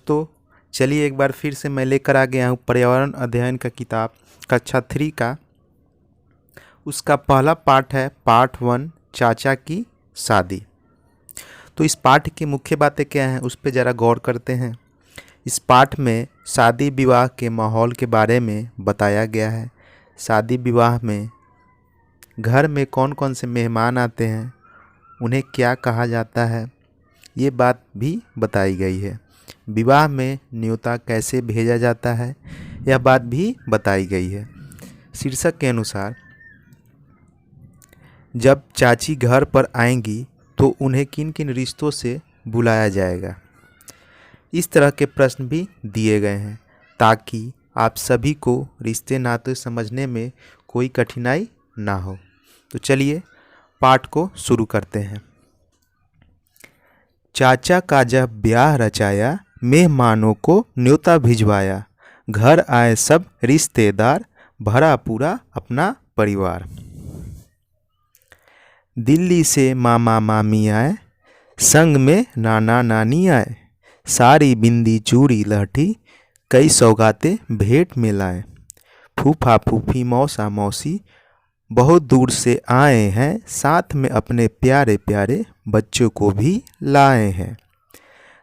दोस्तों, चलिए एक बार फिर से मैं लेकर आ गया हूँ पर्यावरण अध्ययन का किताब कक्षा 3 का। उसका पहला पाठ है पार्ट 1 चाचा की शादी। तो इस पाठ की मुख्य बातें क्या हैं उस पर ज़रा गौर करते हैं। इस पाठ में शादी विवाह के माहौल के बारे में बताया गया है। शादी विवाह में घर में कौन कौन से मेहमान आते हैं, उन्हें क्या कहा जाता है, ये बात भी बताई गई है। विवाह में न्योता कैसे भेजा जाता है, यह बात भी बताई गई है। शीर्षक के अनुसार जब चाची घर पर आएंगी तो उन्हें किन किन रिश्तों से बुलाया जाएगा, इस तरह के प्रश्न भी दिए गए हैं ताकि आप सभी को रिश्ते नाते समझने में कोई कठिनाई ना हो। तो चलिए पाठ को शुरू करते हैं। चाचा का जब ब्याह रचाया, मेहमानों को न्योता भिजवाया, घर आए सब रिश्तेदार, भरा पूरा अपना परिवार। दिल्ली से मामा मामी आए, संग में नाना नानी आए, सारी बिंदी चूड़ी लहठी, कई सौगातें भेंट में लाए। फूफा फूफी मौसा मौसी बहुत दूर से आए हैं, साथ में अपने प्यारे प्यारे बच्चों को भी लाए हैं।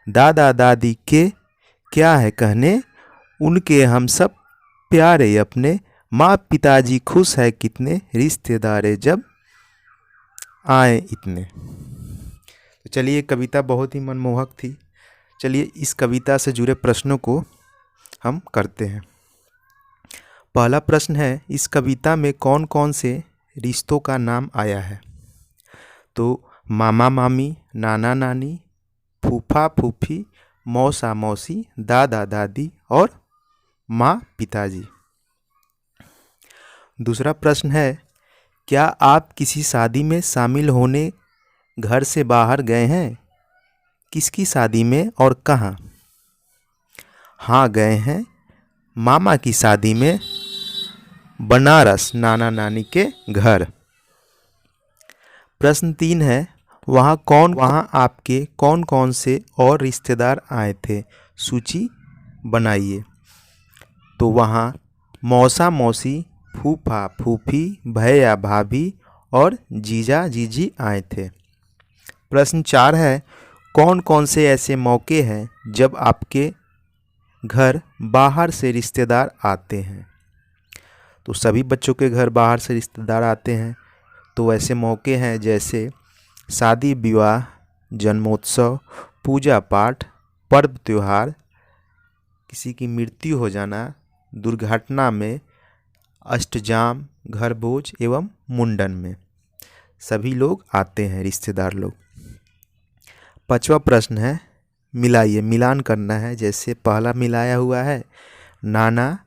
दादा दादी के क्या है कहने, उनके हम सब प्यारे अपने, माँ पिताजी खुश है कितने, रिश्तेदारे जब आए इतने। तो चलिए, कविता बहुत ही मनमोहक थी। चलिए इस कविता से जुड़े प्रश्नों को हम करते हैं। पहला प्रश्न है, इस कविता में कौन कौन से रिश्तों का नाम आया है? तो मामा मामी, नाना नानी, फूफा फूफी, मौसा मौसी, दादा दादी और माँ पिताजी। दूसरा प्रश्न है, क्या आप किसी शादी में शामिल होने घर से बाहर गए हैं? किसकी शादी में और कहाँ? हाँ, गए हैं, मामा की शादी में, बनारस नाना नानी के घर। प्रश्न 3 है, वहाँ आपके कौन कौन से और रिश्तेदार आए थे, सूची बनाइए। तो वहाँ मौसा मौसी, फूफा फूफी, भैया भाभी और जीजा जीजी आए थे। प्रश्न 4 है, कौन कौन से ऐसे मौके हैं जब आपके घर बाहर से रिश्तेदार आते हैं? तो सभी बच्चों के घर बाहर से रिश्तेदार आते हैं। तो ऐसे मौके हैं जैसे शादी विवाह, जन्मोत्सव, पूजा पाठ, पर्व त्योहार, किसी की मृत्यु हो जाना, दुर्घटना में, अष्टजाम, घर भोज एवं मुंडन में सभी लोग आते हैं, रिश्तेदार लोग। 5वां प्रश्न है, मिलाइए, मिलान करना है। जैसे पहला मिलाया हुआ है नाना,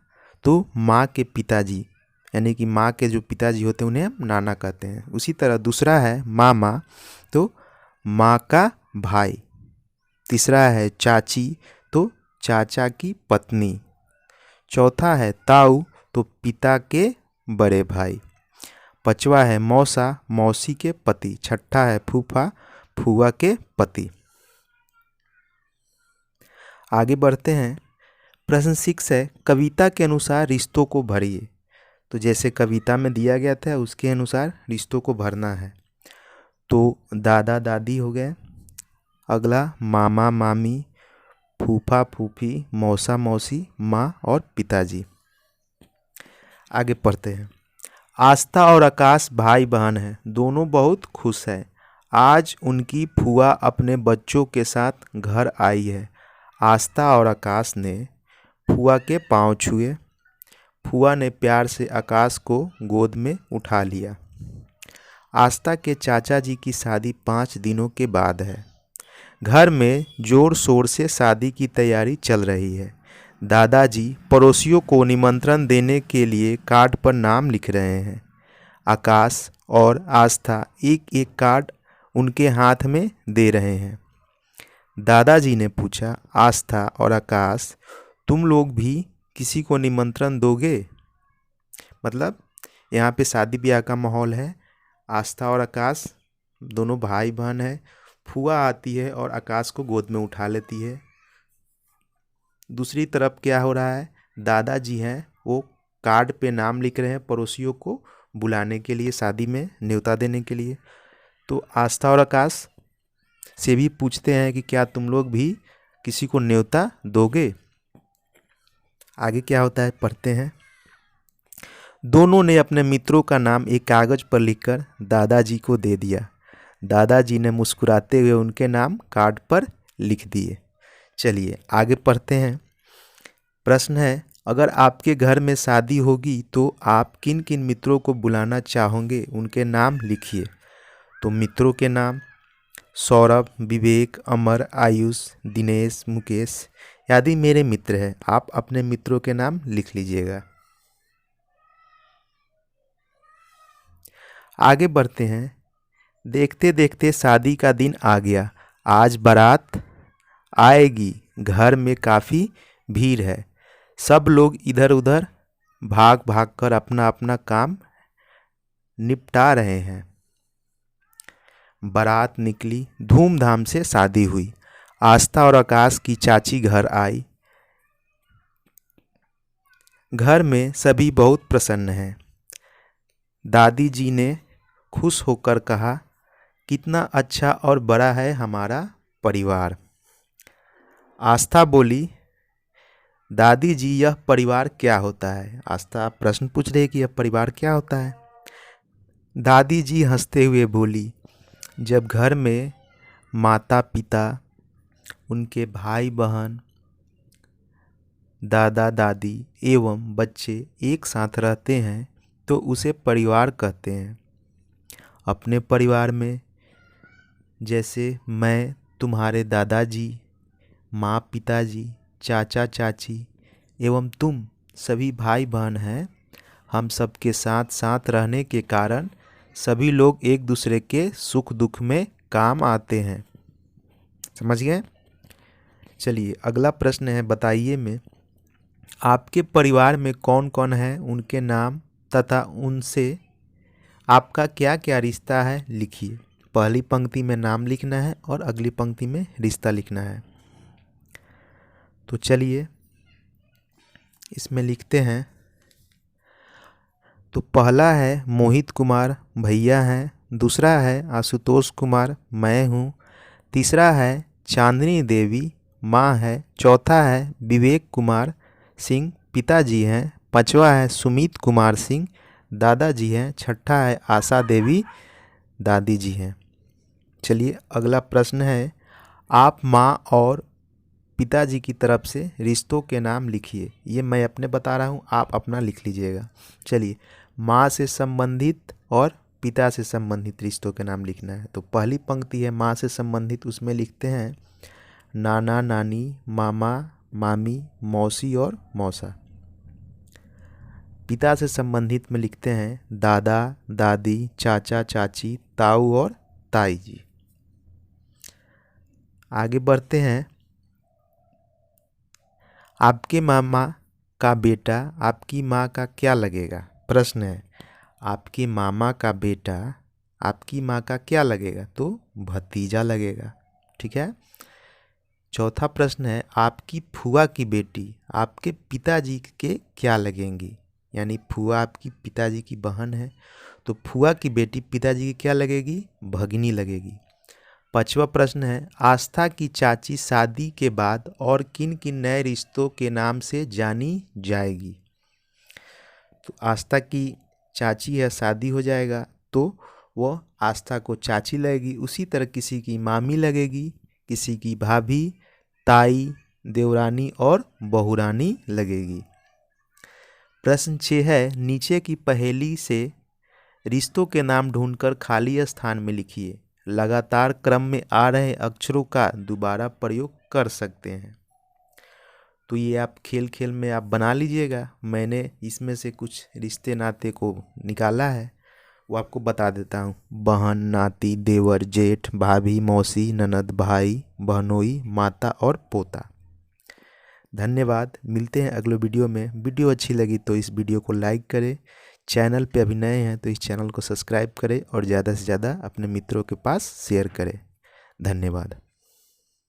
तो माँ के पिताजी, यानी कि माँ के जो पिताजी होते हैं उन्हें हम नाना कहते हैं। उसी तरह दूसरा है मामा, तो माँ का भाई। तीसरा है चाची, तो चाचा की पत्नी। चौथा है ताऊ, तो पिता के बड़े भाई। 5वां है मौसा, मौसी के पति। 6ठा है फूफा, फूआ के पति। आगे बढ़ते हैं। प्रश्न 6 है, कविता के अनुसार रिश्तों को भरिए। तो जैसे कविता में दिया गया था उसके अनुसार रिश्तों को भरना है। तो दादा दादी हो गए, अगला मामा मामी, फूफा फूफी, मौसा मौसी, माँ और पिताजी। आगे पढ़ते हैं। आस्था और आकाश भाई बहन हैं, दोनों बहुत खुश हैं। आज उनकी फूआ अपने बच्चों के साथ घर आई है। आस्था और आकाश ने फूआ के पांव छुए। फूआ ने प्यार से आकाश को गोद में उठा लिया। आस्था के चाचा जी की शादी 5 दिनों के बाद है। घर में जोर शोर से शादी की तैयारी चल रही है। दादाजी पड़ोसियों को निमंत्रण देने के लिए कार्ड पर नाम लिख रहे हैं। आकाश और आस्था एक एक कार्ड उनके हाथ में दे रहे हैं। दादाजी ने पूछा, आस्था और आकाश, तुम लोग भी किसी को निमंत्रण दोगे? मतलब यहाँ पे शादी ब्याह का माहौल है। आस्था और आकाश दोनों भाई बहन हैं। फूआ आती है और आकाश को गोद में उठा लेती है। दूसरी तरफ क्या हो रहा है, दादाजी हैं वो कार्ड पे नाम लिख रहे हैं पड़ोसियों को बुलाने के लिए, शादी में न्योता देने के लिए। तो आस्था और आकाश से भी पूछते हैं कि क्या तुम लोग भी किसी को न्योता दोगे। आगे क्या होता है पढ़ते हैं। दोनों ने अपने मित्रों का नाम एक कागज पर लिखकर दादाजी को दे दिया। दादाजी ने मुस्कुराते हुए उनके नाम कार्ड पर लिख दिए। चलिए आगे पढ़ते हैं। प्रश्न है, अगर आपके घर में शादी होगी तो आप किन किन मित्रों को बुलाना चाहोगे, उनके नाम लिखिए। तो मित्रों के नाम सौरभ, विवेक, अमर, आयुष, दिनेश, मुकेश आदि मेरे मित्र हैं। आप अपने मित्रों के नाम लिख लीजिएगा। आगे बढ़ते हैं। देखते देखते शादी का दिन आ गया। आज बारात आएगी। घर में काफ़ी भीड़ है। सब लोग इधर उधर भाग भाग कर अपना अपना काम निपटा रहे हैं। बारात निकली, धूमधाम से शादी हुई। आस्था और आकाश की चाची घर आई। घर में सभी बहुत प्रसन्न हैं। दादी जी ने खुश होकर कहा, कितना अच्छा और बड़ा है हमारा परिवार। आस्था बोली, दादी जी यह परिवार क्या होता है। आस्था प्रश्न पूछ रही है कि यह परिवार क्या होता है। दादी जी हंसते हुए बोली, जब घर में माता पिता, उनके भाई बहन, दादा दादी एवं बच्चे एक साथ रहते हैं तो उसे परिवार कहते हैं। अपने परिवार में जैसे मैं, तुम्हारे दादाजी, माँ पिताजी, चाचा चाची एवं तुम सभी भाई बहन हैं। हम सबके साथ साथ रहने के कारण सभी लोग एक दूसरे के सुख दुख में काम आते हैं। समझ गए। चलिए अगला प्रश्न है, बताइए में आपके परिवार में कौन कौन है, उनके नाम तथा उनसे आपका क्या क्या रिश्ता है लिखिए। पहली पंक्ति में नाम लिखना है और अगली पंक्ति में रिश्ता लिखना है। तो चलिए इसमें लिखते हैं। तो पहला है मोहित कुमार, भैया हैं। दूसरा है आशुतोष कुमार, मैं हूँ। तीसरा है चांदनी देवी, माँ है। चौथा है विवेक कुमार सिंह, पिताजी हैं। पांचवा है सुमित कुमार सिंह, दादाजी हैं। छठा है आशा देवी, दादी जी हैं। चलिए अगला प्रश्न है, आप माँ और पिताजी की तरफ से रिश्तों के नाम लिखिए। ये मैं अपने बता रहा हूँ, आप अपना लिख लीजिएगा। चलिए माँ से संबंधित और पिता से संबंधित रिश्तों के नाम लिखना है। तो पहली पंक्ति है माँ से संबंधित, उसमें लिखते हैं नाना नानी, मामा मामी, मौसी और मौसा। पिता से संबंधित में लिखते हैं दादा दादी, चाचा चाची, ताऊ और ताई जी। आगे बढ़ते हैं। आपके मामा का बेटा आपकी माँ का क्या लगेगा। प्रश्न है, आपके मामा का बेटा आपकी माँ का क्या लगेगा। तो भतीजा लगेगा। ठीक है। चौथा प्रश्न है, आपकी फुआ की बेटी आपके पिताजी के क्या लगेंगी। यानी फुआ आपकी पिताजी की बहन है, तो फुआ की बेटी पिताजी की क्या लगेगी, भगिनी लगेगी। पांचवा प्रश्न है, आस्था की चाची शादी के बाद और किन किन नए रिश्तों के नाम से जानी जाएगी। तो आस्था की चाची है, शादी हो जाएगा तो वह आस्था को चाची लगेगी। उसी तरह किसी की मामी लगेगी, किसी की भाभी, ताई, देवरानी और बहुरानी लगेगी। प्रश्न 6 है, नीचे की पहेली से रिश्तों के नाम ढूंढकर खाली स्थान में लिखिए। लगातार क्रम में आ रहे अक्षरों का दोबारा प्रयोग कर सकते हैं। तो ये आप खेल खेल में आप बना लीजिएगा। मैंने इसमें से कुछ रिश्ते नाते को निकाला है, वो आपको बता देता हूँ। बहन, नाती, देवर, जेठ, भाभी, मौसी, ननद, भाई, बहनोई, माता और पोता। धन्यवाद। मिलते हैं अगले वीडियो में। वीडियो अच्छी लगी तो इस वीडियो को लाइक करें। चैनल पे अभी नए हैं तो इस चैनल को सब्सक्राइब करें और ज़्यादा से ज़्यादा अपने मित्रों के पास शेयर करें। धन्यवाद।